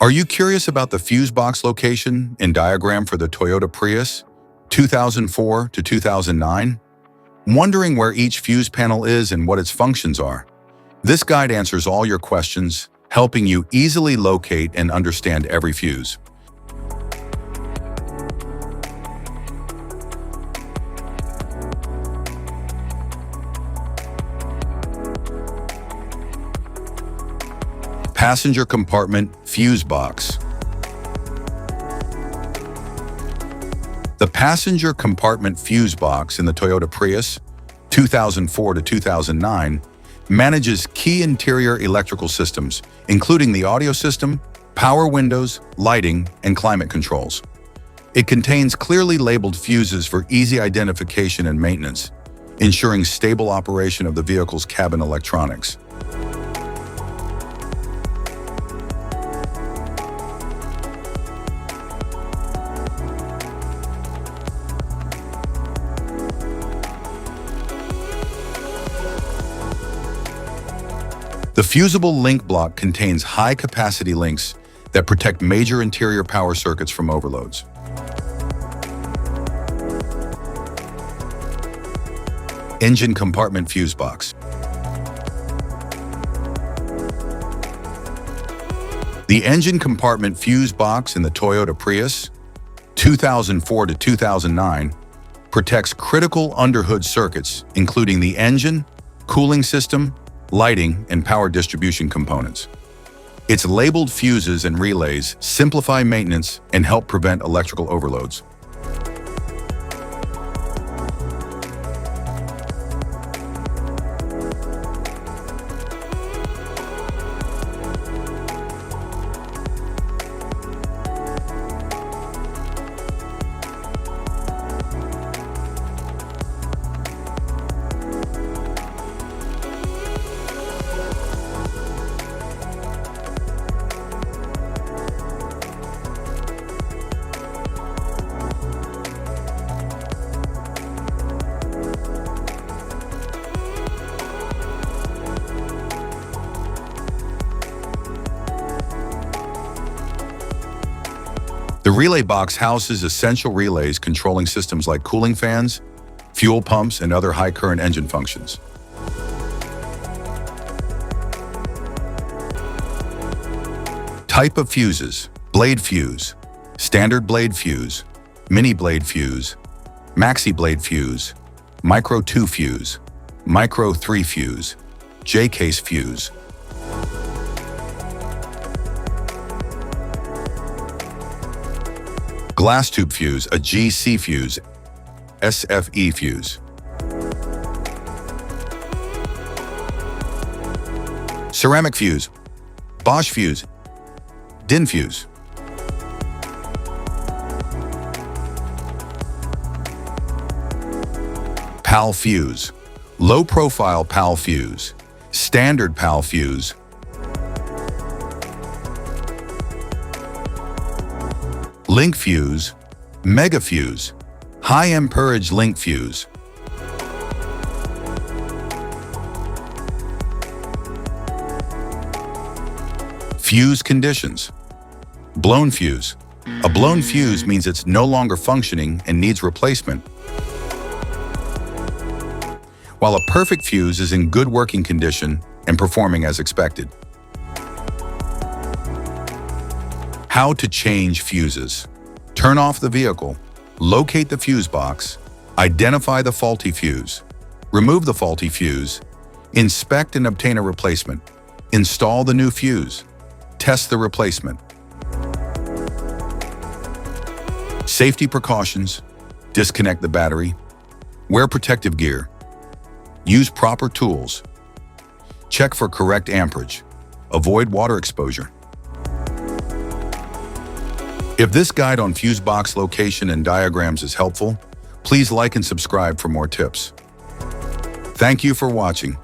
Are you curious about the fuse box location and diagram for the Toyota Prius 2004 to 2009? Wondering where each fuse panel is and what its functions are? This guide answers all your questions, helping you easily locate and understand every fuse. Passenger compartment fuse box. The passenger compartment fuse box in the Toyota Prius 2004 to 2009 manages key interior electrical systems, including the audio system, power windows, lighting, and climate controls. It contains clearly labeled fuses for easy identification and maintenance, ensuring stable operation of the vehicle's cabin electronics. The fusible link block contains high-capacity links that protect major interior power circuits from overloads. Engine compartment fuse box. The engine compartment fuse box in the Toyota Prius 2004 to 2009 protects critical underhood circuits, including the engine, cooling system, lighting, and power distribution components. Its labeled fuses and relays simplify maintenance and help prevent electrical overloads. The relay box houses essential relays controlling systems like cooling fans, fuel pumps, and other high-current engine functions. Type of fuses: blade fuse, standard blade fuse, mini blade fuse, maxi blade fuse, micro 2 fuse, micro 3 fuse, J-case fuse. Glass tube fuse, a GC fuse, SFE fuse. Ceramic fuse, Bosch fuse, DIN fuse. PAL fuse, low profile PAL fuse, standard PAL fuse, link fuse, mega fuse, high amperage link fuse. Fuse conditions. Blown fuse. A blown fuse means it's no longer functioning and needs replacement, while a perfect fuse is in good working condition and performing as expected. How to change fuses. Turn off the vehicle, locate the fuse box, identify the faulty fuse, remove the faulty fuse, inspect and obtain a replacement, install the new fuse, test the replacement. Safety precautions: disconnect the battery, wear protective gear, use proper tools, check for correct amperage, avoid water exposure. If this guide on fuse box location and diagrams is helpful, please like and subscribe for more tips. Thank you for watching.